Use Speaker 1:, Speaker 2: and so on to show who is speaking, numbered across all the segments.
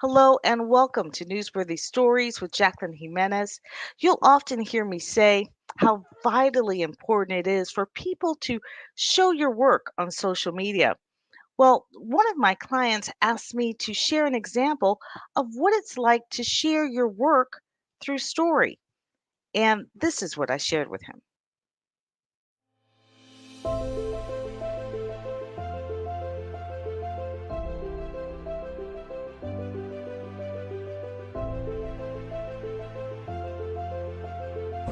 Speaker 1: Hello and welcome to Newsworthy Stories with Jacqueline Jimenez. You'll often hear me say how vitally important it is for people to show your work on social media. Well, one of my clients asked me to share an example of what it's like to share your work through story. And this is what I shared with him.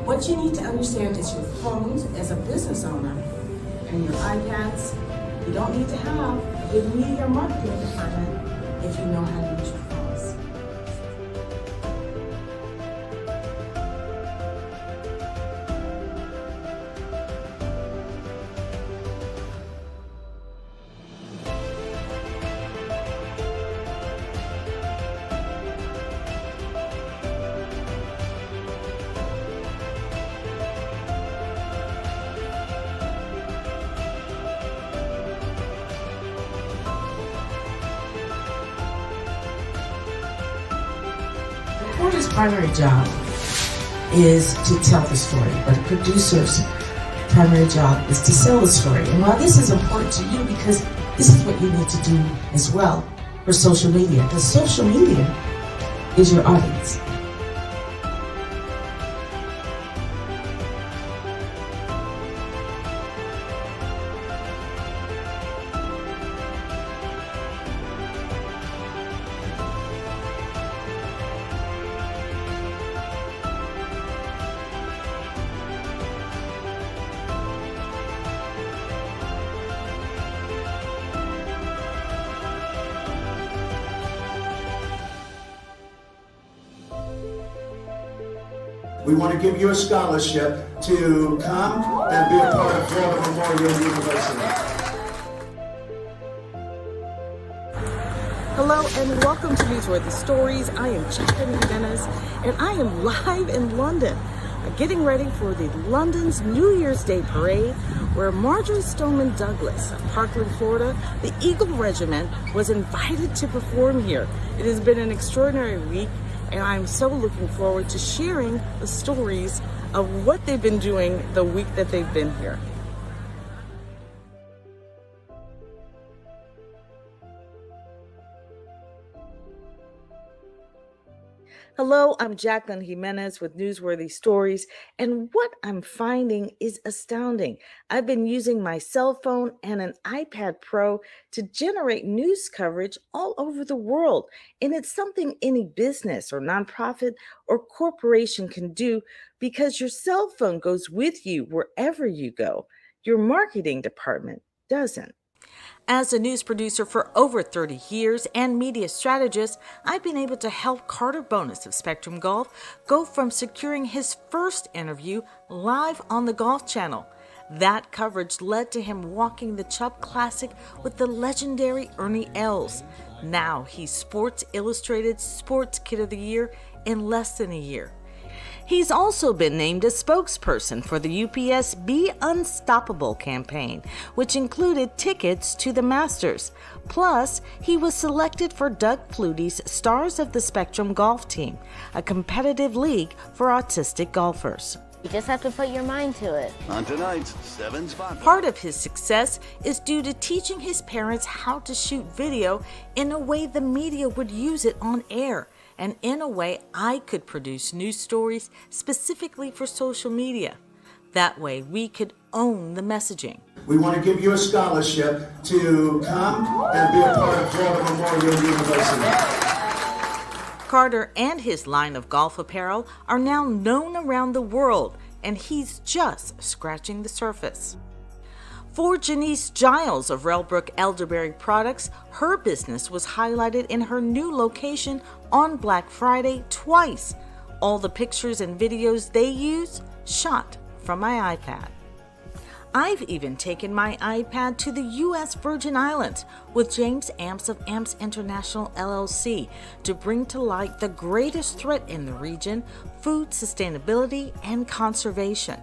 Speaker 2: What you need to understand is your phones as a business owner and your iPads, you don't need to have a big media marketing department if you know how to use your phones. The reporter's primary job is to tell the story, but a producer's primary job is to sell the story. And while this is important to you because this is what you need to do as well for social media, because social media is your audience.
Speaker 3: We want to give you a scholarship to come and be a part of Florida Memorial University.
Speaker 2: Hello and welcome to Newsworthy Stories. I am Jacqueline Jimenez and I am live in London, getting ready for the London's New Year's Day Parade, where Marjorie Stoneman Douglas of Parkland, Florida, the Eagle Regiment, was invited to perform here. It has been an extraordinary week, and I'm so looking forward to sharing the stories of what they've been doing the week that they've been here.
Speaker 1: Hello, I'm Jacqueline Jimenez with Newsworthy Stories, and what I'm finding is astounding. I've been using my cell phone and an iPad Pro to generate news coverage all over the world, and it's something any business or nonprofit or corporation can do because your cell phone goes with you wherever you go. Your marketing department doesn't. As a news producer for over 30 years and media strategist, I've been able to help Carter Bonus of Spectrum Golf go from securing his first interview live on the Golf Channel. That coverage led to him walking the Chubb Classic with the legendary Ernie Els. Now he's Sports Illustrated Sports Kid of the Year in less than a year. He's also been named a spokesperson for the UPS Be Unstoppable campaign, which included tickets to the Masters. Plus, he was selected for Doug Flutie's Stars of the Spectrum Golf Team, a competitive league for autistic golfers.
Speaker 4: You just have to put your mind to it.
Speaker 5: On tonight's 7 Spot.
Speaker 1: Part of his success is due to teaching his parents how to shoot video in a way the media would use it on air, and in a way I could produce news stories specifically for social media. That way we could own the messaging.
Speaker 3: We want to give you a scholarship to come and be a part of Florida Memorial University.
Speaker 1: Carter and his line of golf apparel are now known around the world, and he's just scratching the surface. For Janice Giles of Railbrook Elderberry Products, her business was highlighted in her new location on Black Friday twice. All the pictures and videos they use, shot from my iPad. I've even taken my iPad to the U.S. Virgin Islands with James Amps of Amps International LLC to bring to light the greatest threat in the region, food sustainability and conservation.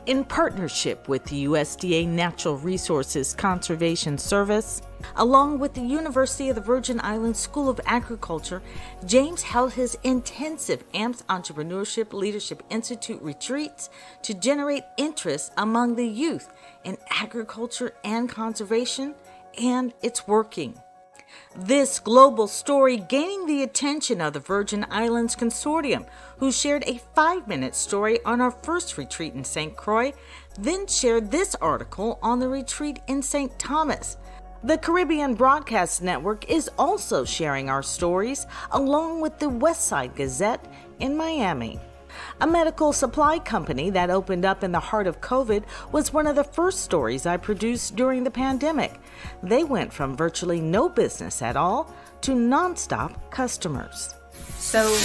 Speaker 1: In partnership with the USDA Natural Resources Conservation Service, along with the University of the Virgin Islands School of Agriculture, James held his intensive AMPS Entrepreneurship Leadership Institute retreats to generate interest among the youth in agriculture and conservation, and it's working. This global story gaining the attention of the Virgin Islands Consortium, who shared a 5-minute story on our first retreat in St. Croix, then shared this article on the retreat in St. Thomas. The Caribbean Broadcast Network is also sharing our stories, along with the Westside Gazette in Miami. A medical supply company that opened up in the heart of COVID was one of the first stories I produced during the pandemic. They went from virtually no business at all to nonstop customers.
Speaker 6: So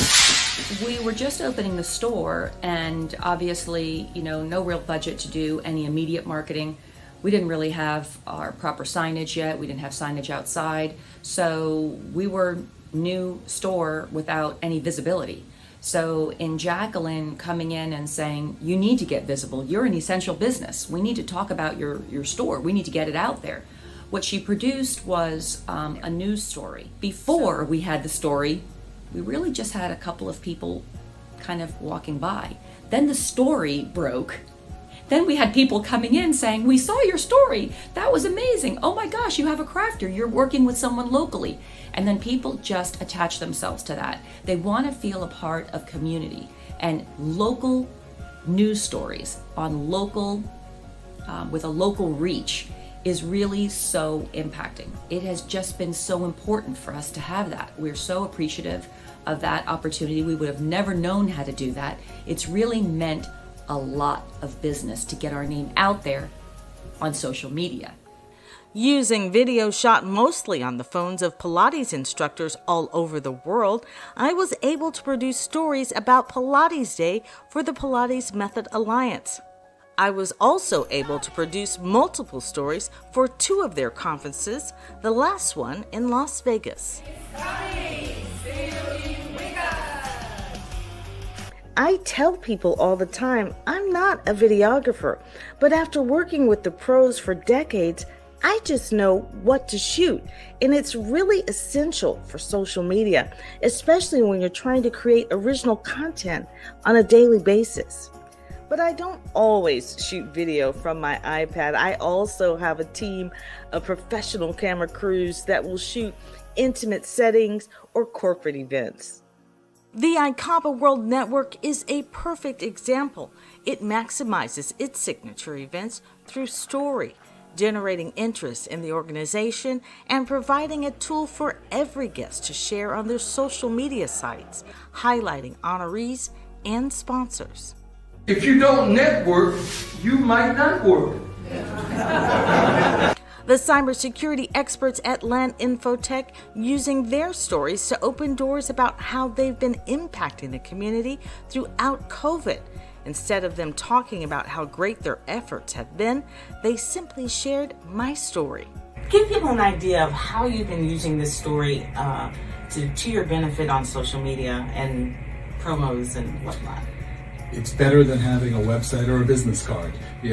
Speaker 6: we were just opening the store, and obviously, no real budget to do any immediate marketing. We didn't really have our proper signage yet. We didn't have signage outside. So we were new store without any visibility. So in Jacqueline coming in and saying, you need to get visible. You're an essential business. We need to talk about your store. We need to get it out there. What she produced was a news story. Before we had the story, we really just had a couple of people kind of walking by. Then the story broke. Then we had people coming in saying, we saw your story. That was amazing. Oh my gosh, you have a crafter. You're working with someone locally. And then people just attach themselves to that. They want to feel a part of community. And local news stories on local, with a local reach is really so impacting. It has just been so important for us to have that. We're so appreciative of that opportunity. We would have never known how to do that. It's really meant a lot of business to get our name out there on social media.
Speaker 1: Using video shot mostly on the phones of Pilates instructors all over the world, I was able to produce stories about Pilates Day for the Pilates Method Alliance. I was also able to produce multiple stories for 2 of their conferences, the last one in Las Vegas. I tell people all the time I'm not a videographer, but after working with the pros for decades, I just know what to shoot, and it's really essential for social media, especially when you're trying to create original content on a daily basis. But I don't always shoot video from my iPad. I also have a team of professional camera crews that will shoot intimate settings or corporate events. The ICAPA World Network is a perfect example. It maximizes its signature events through story, generating interest in the organization and providing a tool for every guest to share on their social media sites, highlighting honorees and sponsors.
Speaker 7: If you don't network, you might not work.
Speaker 1: The cybersecurity experts at Land Infotech using their stories to open doors about how they've been impacting the community throughout COVID. Instead of them talking about how great their efforts have been, they simply shared my story.
Speaker 2: Give people an idea of how you've been using this story to your benefit on social media and promos and whatnot.
Speaker 8: It's better than having a website or a business card. We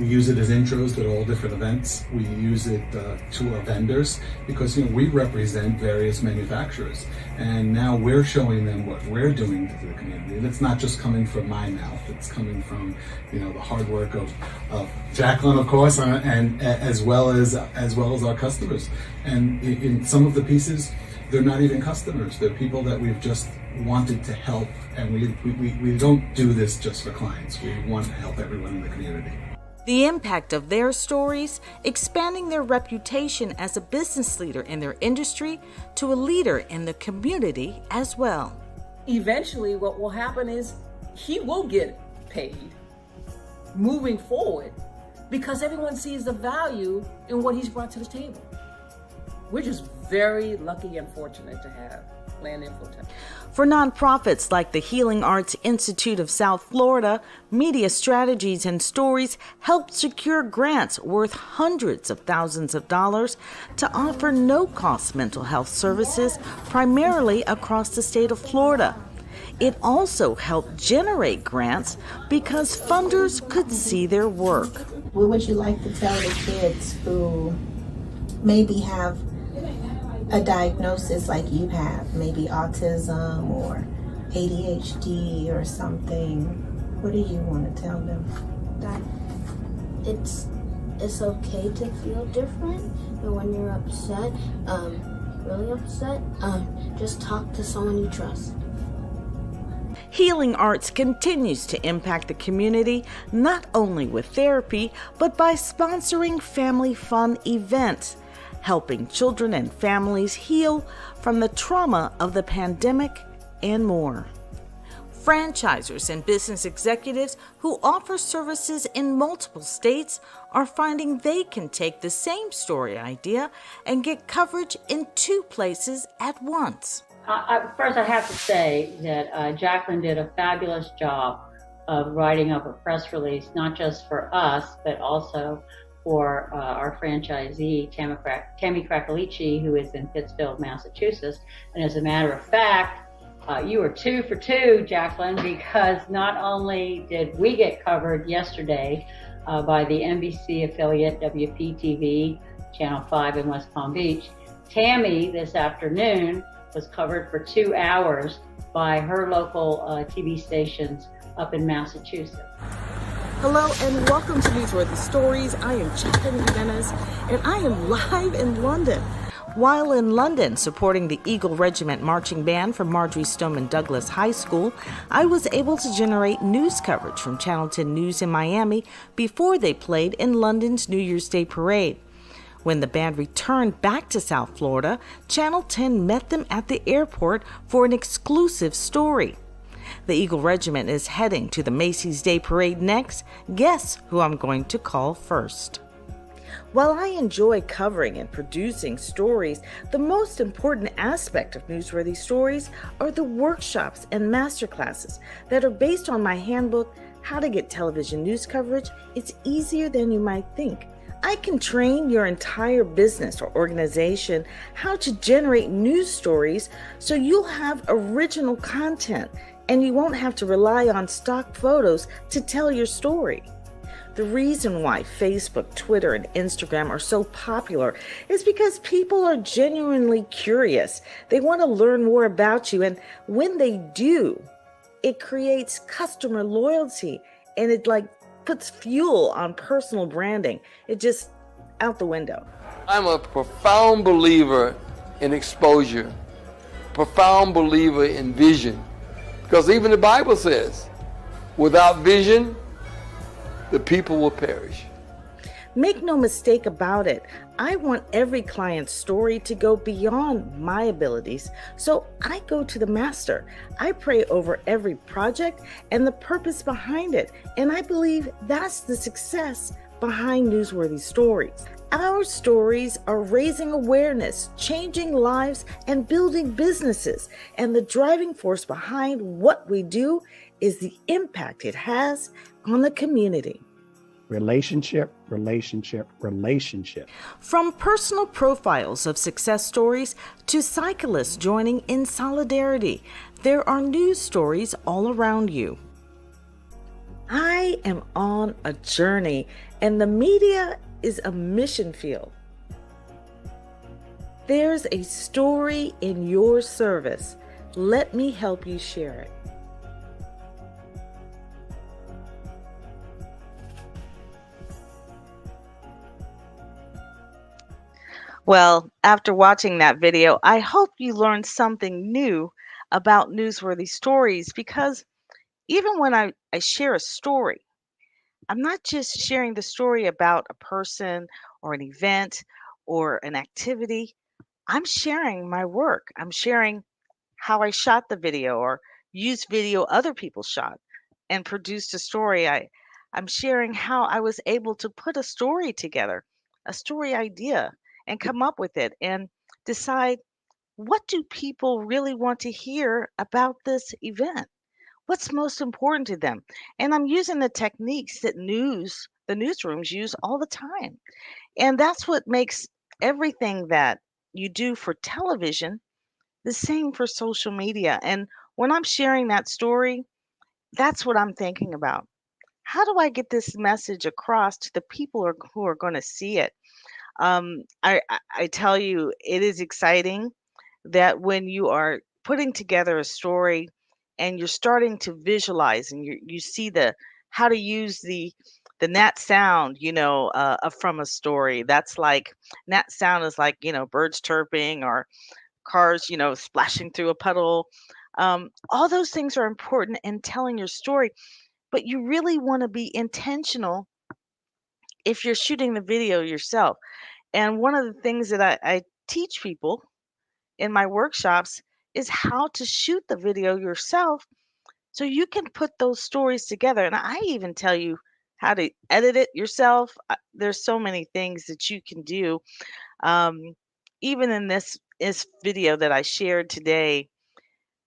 Speaker 8: use it as intros to all different events. We use it to our vendors because we represent various manufacturers, and now we're showing them what we're doing to the community. And it's not just coming from my mouth; it's coming from the hard work of Jacqueline, of course, and as well as our customers. And in some of the pieces, they're not even customers. They're people that we've just wanted to help, and we don't do this just for clients. We want to help everyone in the community.
Speaker 1: The impact of their stories, expanding their reputation as a business leader in their industry to a leader in the community as well.
Speaker 9: Eventually, what will happen is he will get paid moving forward because everyone sees the value in what he's brought to the table. We're just very lucky and fortunate to have Land Infotech.
Speaker 1: For nonprofits like the Healing Arts Institute of South Florida, Media Strategies and Stories helped secure grants worth hundreds of thousands of dollars to offer no-cost mental health services primarily across the state of Florida. It also helped generate grants because funders could see their work.
Speaker 10: What would you like to tell the kids who maybe have a diagnosis like you have, maybe autism or ADHD or something? What do you want to tell them?
Speaker 4: That it's okay to feel different, and when you're upset, really upset, just talk to someone you trust.
Speaker 1: Healing Arts continues to impact the community, not only with therapy, but by sponsoring family fun events, helping children and families heal from the trauma of the pandemic and more. Franchisors and business executives who offer services in multiple states are finding they can take the same story idea and get coverage in 2 places at once.
Speaker 11: First, I have to say that Jacqueline did a fabulous job of writing up a press release, not just for us, but also for our franchisee, Tammy Krakalici, who is in Pittsfield, Massachusetts. And as a matter of fact, you were 2 for 2, Jacqueline, because not only did we get covered yesterday by the NBC affiliate WPTV, Channel 5 in West Palm Beach, Tammy this afternoon was covered for 2 hours by her local TV stations up in Massachusetts.
Speaker 2: Hello and welcome to Newsworthy Stories. I am Jacqueline Jimenez and I am live in London.
Speaker 1: While in London supporting the Eagle Regiment Marching Band from Marjorie Stoneman Douglas High School, I was able to generate news coverage from Channel 10 News in Miami before they played in London's New Year's Day parade. When the band returned back to South Florida, Channel 10 met them at the airport for an exclusive story. The Eagle Regiment is heading to the Macy's Day Parade next. Guess who I'm going to call first? While I enjoy covering and producing stories, the most important aspect of Newsworthy Stories are the workshops and masterclasses that are based on my handbook, How to Get Television News Coverage. It's easier than you might think. I can train your entire business or organization how to generate news stories so you'll have original content and you won't have to rely on stock photos to tell your story. The reason why Facebook, Twitter, and Instagram are so popular is because people are genuinely curious. They want to learn more about you, and when they do, it creates customer loyalty and it puts fuel on personal branding. It just out the window.
Speaker 7: I'm a profound believer in exposure, profound believer in vision, because even the Bible says, without vision, the people will perish.
Speaker 1: Make no mistake about it, I want every client's story to go beyond my abilities, so I go to the master. I pray over every project and the purpose behind it, and I believe that's the success behind Newsworthy Stories. Our stories are raising awareness, changing lives, and building businesses, and the driving force behind what we do is the impact it has on the community.
Speaker 12: Relationship, relationship, relationship.
Speaker 1: From personal profiles of success stories to cyclists joining in solidarity, there are news stories all around you. I am on a journey, and the media is a mission field. There's a story in your service. Let me help you share it. Well, after watching that video, I hope you learned something new about Newsworthy Stories, because even when I share a story, I'm not just sharing the story about a person or an event or an activity. I'm sharing my work. I'm sharing how I shot the video or used video other people shot and produced a story. I'm sharing how I was able to put a story together, a story idea, and come up with it and decide, what do people really want to hear about this event? What's most important to them? And I'm using the techniques that the newsrooms use all the time. And that's what makes everything that you do for television The same for social media. And when I'm sharing that story, that's what I'm thinking about. How do I get this message across to the people who are going to see it? I tell you, it is exciting that when you are putting together a story and you're starting to visualize and you see the how to use the nat sound, from a story. That's like nat sound is like birds chirping or cars, splashing through a puddle. All those things are important in telling your story, but you really want to be intentional if you're shooting the video yourself. And one of the things that I teach people in my workshops is how to shoot the video yourself so you can put those stories together. And I even tell you how to edit it yourself. There's so many things that you can do. Um, Even in this video that I shared today,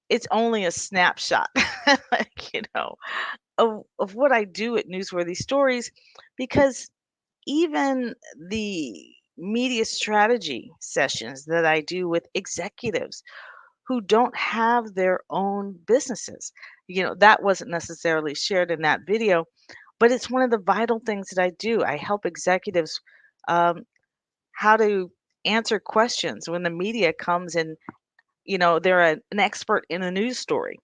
Speaker 1: it's only a snapshot, like, of what I do at Newsworthy Stories, because even the media strategy sessions that I do with executives who don't have their own businesses, that wasn't necessarily shared in that video, but it's one of the vital things that I do. I help executives um, how to answer questions when the media comes and they're an expert in a news story,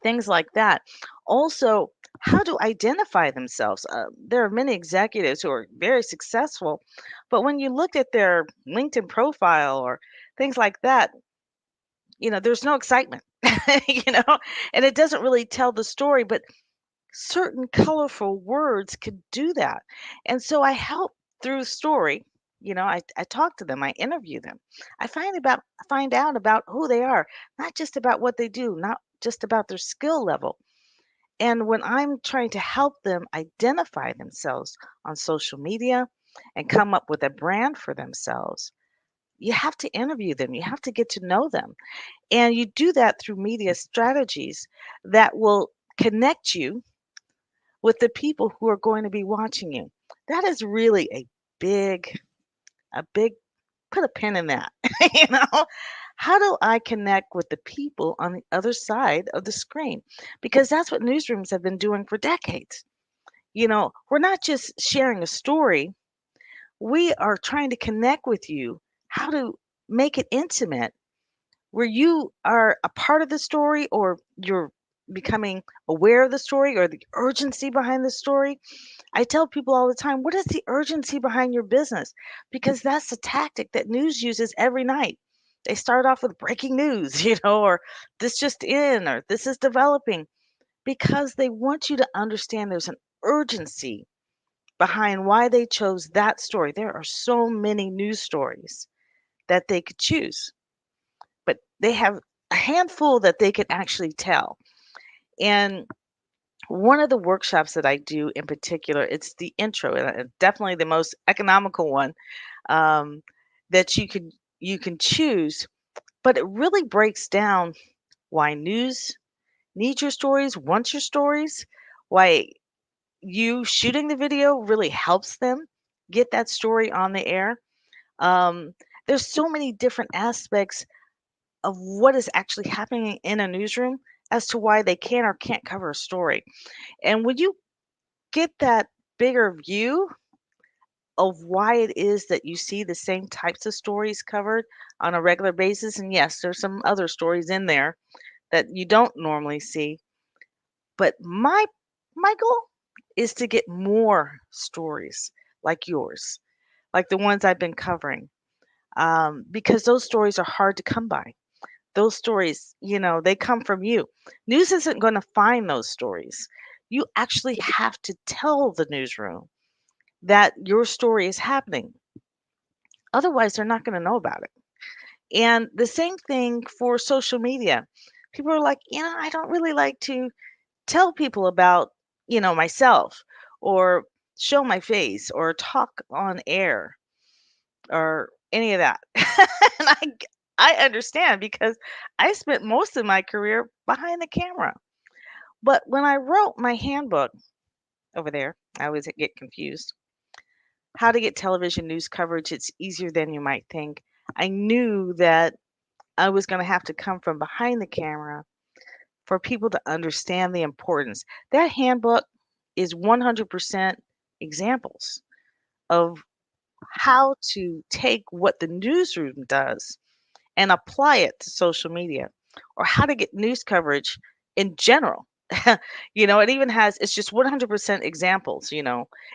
Speaker 1: things like that. Also, how to identify themselves. There are many executives who are very successful, but when you look at their LinkedIn profile or things like that, there's no excitement, you know, and it doesn't really tell the story, but certain colorful words could do that. And so I help through story. I talk to them, I interview them. I find out about who they are, not just about what they do, not just about their skill level. And when I'm trying to help them identify themselves on social media and come up with a brand for themselves, you have to interview them. You have to get to know them. And you do that through media strategies that will connect you with the people who are going to be watching you. That is really a big, put a pin in that. you know, how do I connect with the people on the other side of the screen? Because that's what newsrooms have been doing for decades. We're not just sharing a story, we are trying to connect with you, how to make it intimate where you are a part of the story or you're becoming aware of the story or the urgency behind the story. I tell people all the time, what is the urgency behind your business? Because that's the tactic that news uses every night. They start off with breaking news, or this just in, or this is developing, because they want you to understand there's an urgency behind why they chose that story. There are so many news stories that they could choose, but they have a handful that they can actually tell. And one of the workshops that I do in particular, it's the intro, and definitely the most economical one um, that you can choose. But it really breaks down why news needs your stories, wants your stories, why you shooting the video really helps them get that story on the air. Um, there's so many different aspects of what is actually happening in a newsroom as to why they can or can't cover a story. And when you get that bigger view of why it is that you see the same types of stories covered on a regular basis, and yes, there's some other stories in there that you don't normally see, but my goal is to get more stories like yours, like the ones I've been covering, because those stories are hard to come by. Those stories, they come from you. News isn't going to find those stories. You actually have to tell the newsroom that your story is happening. Otherwise, they're not going to know about it. And the same thing for social media. People are like, I don't really like to tell people about, myself or show my face or talk on air or any of that. and I understand because I spent most of my career behind the camera. But when I wrote my handbook over there, I always get confused. How to get television news coverage, it's easier than you might think. I knew that I was going to have to come from behind the camera for people to understand the importance. That handbook is 100% examples of how to take what the newsroom does and apply it to social media, or how to get news coverage in general. It even has, it's just 100% examples.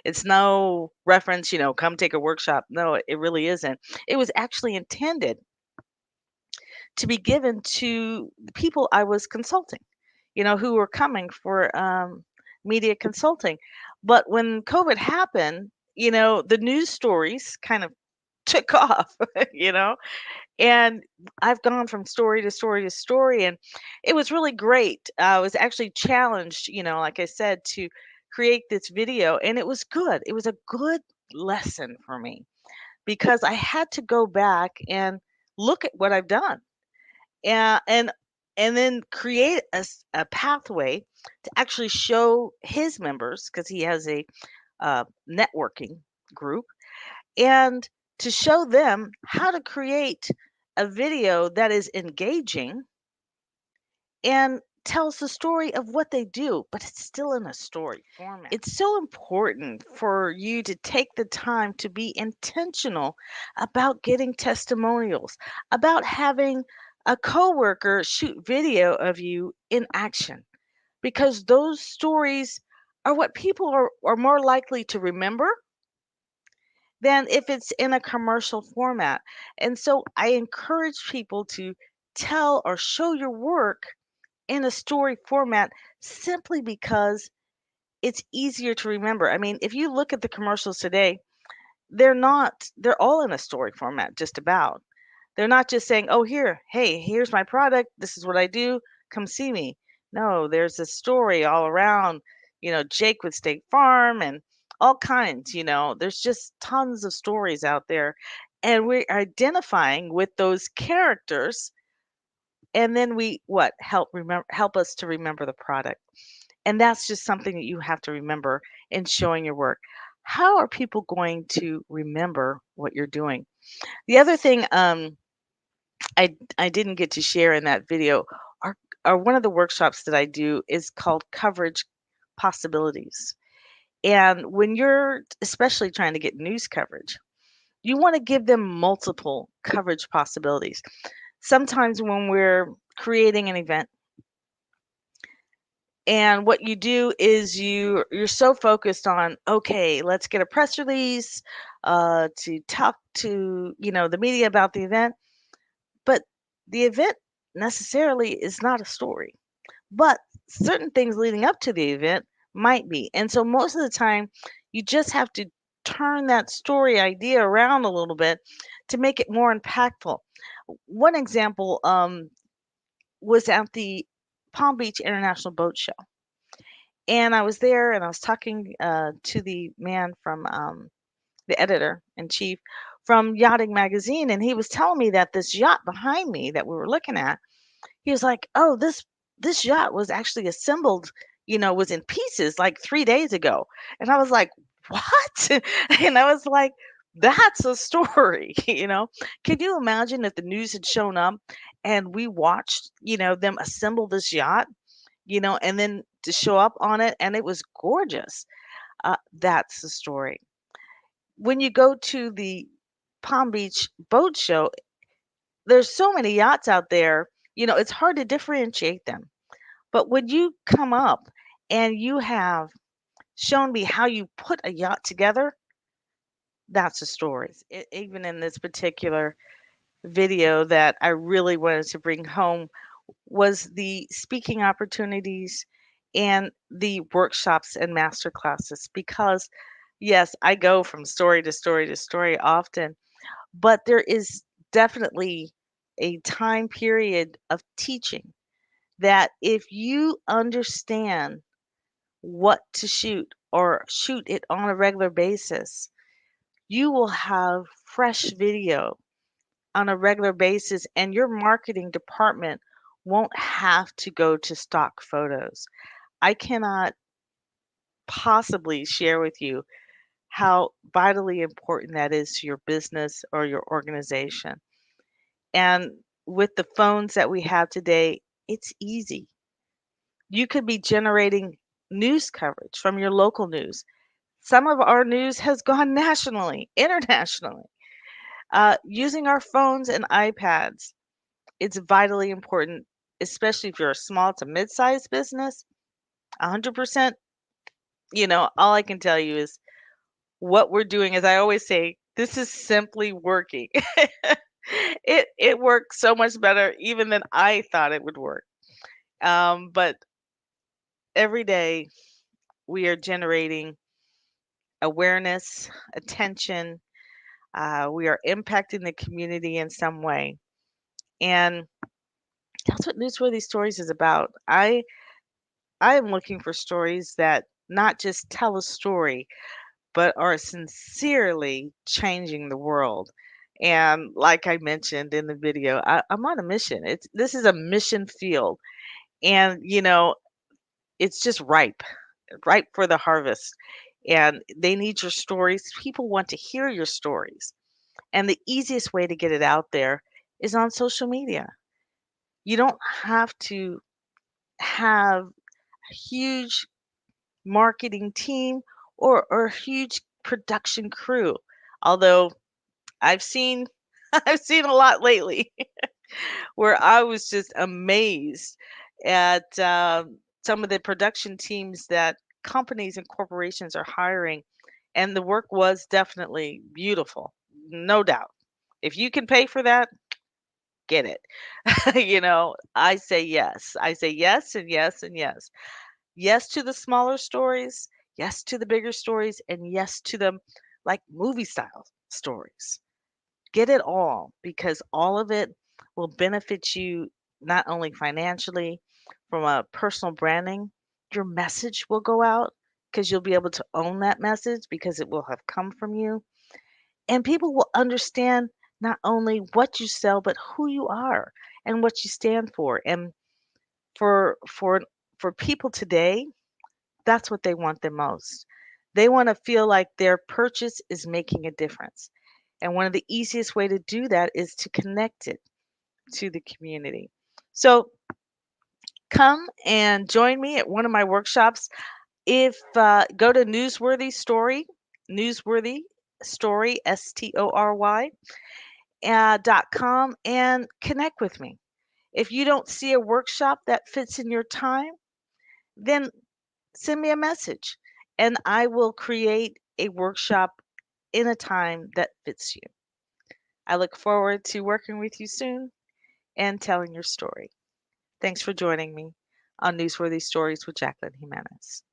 Speaker 1: It's no reference, come take a workshop. No, it really isn't. It was actually intended to be given to the people I was consulting, who were coming for media consulting. But when COVID happened, the news stories kind of took off, you know, and I've gone from story to story to story, and it was really great. I was actually challenged, like I said, to create this video, and it was good. It was a good lesson for me because I had to go back and look at what I've done, and then create a pathway to actually show his members, because he has a networking group, and to show them how to create a video that is engaging and tells the story of what they do, but it's still in a story format. It's so important for you to take the time to be intentional about getting testimonials, about having a coworker shoot video of you in action, because those stories are what people are more likely to remember than if it's in a commercial format. And so I encourage people to tell or show your work in a story format simply because it's easier to remember. I mean, if you look at the commercials today, they're all in a story format, just about. They're not just saying, "Oh, hey, here's my product. This is what I do. Come see me." No, there's a story all around, Jake with State Farm and all kinds, there's just tons of stories out there. And we're identifying with those characters. And then help us to remember the product. And that's just something that you have to remember in showing your work. How are people going to remember what you're doing? The other thing I didn't get to share in that video are one of the workshops that I do is called Coverage Possibilities. And when you're especially trying to get news coverage, you want to give them multiple coverage possibilities. Sometimes when we're creating an event, and what you do is you're so focused on, okay, let's get a press release to talk to the media about the event, but the event necessarily is not a story, but certain things leading up to the event might be. And so most of the time, you just have to turn that story idea around a little bit to make it more impactful. One example was at the Palm Beach International Boat Show. And I was there and I was talking to the man from the editor in chief from Yachting Magazine. And he was telling me that this yacht behind me that we were looking at, he was like, "Oh, this yacht was actually assembled, was in pieces like 3 days ago." And I was like, "What?" And I was like, "That's a story." Can you imagine if the news had shown up and we watched, them assemble this yacht, and then to show up on it, and it was gorgeous. That's the story. When you go to the Palm Beach boat show, there's so many yachts out there, it's hard to differentiate them. But when you come up and you have shown me how you put a yacht together, that's a story. Even in this particular video that I really wanted to bring home was the speaking opportunities and the workshops and master classes, because yes, I go from story to story to story often, but there is definitely a time period of teaching that if you understand what to shoot or shoot it on a regular basis, you will have fresh video on a regular basis, and your marketing department won't have to go to stock photos. I cannot possibly share with you how vitally important that is to your business or your organization. And with the phones that we have today, it's easy. You could be generating news coverage from your local news. Some of our news has gone nationally, internationally. Using our phones and iPads, it's vitally important, especially if you're a small to mid-sized business. 100%, all I can tell you is what we're doing, as I always say, this is simply working. It works so much better even than I thought it would work. But every day we are generating awareness, attention. We are impacting the community in some way, and that's what Newsworthy Stories is about. I am looking for stories that not just tell a story, but are sincerely changing the world. And like I mentioned in the video, I'm on a mission. This is a mission field, and it's just ripe for the harvest. And they need your stories. People want to hear your stories, and the easiest way to get it out there is on social media. You don't have to have a huge marketing team or a huge production crew. Although I've seen I've seen a lot lately where I was just amazed at some of the production teams that companies and corporations are hiring, and the work was definitely beautiful, no doubt. If you can pay for that, get it. I say yes. I say yes and yes and yes. Yes to the smaller stories, yes to the bigger stories, and yes to the like movie style stories. Get it all because all of it will benefit you not only financially, from a personal branding, your message will go out because you'll be able to own that message because it will have come from you. And people will understand not only what you sell, but who you are and what you stand for. And for for for people today, that's what they want the most. They want to feel like their purchase is making a difference. And one of the easiest way to do that is to connect it to the community. So come and join me at one of my workshops. If go to Newsworthy Story, STORY, .com and connect with me. If you don't see a workshop that fits in your time, then send me a message and I will create a workshop in a time that fits you. I look forward to working with you soon and telling your story. Thanks for joining me on Newsworthy Stories with Jacqueline Jimenez.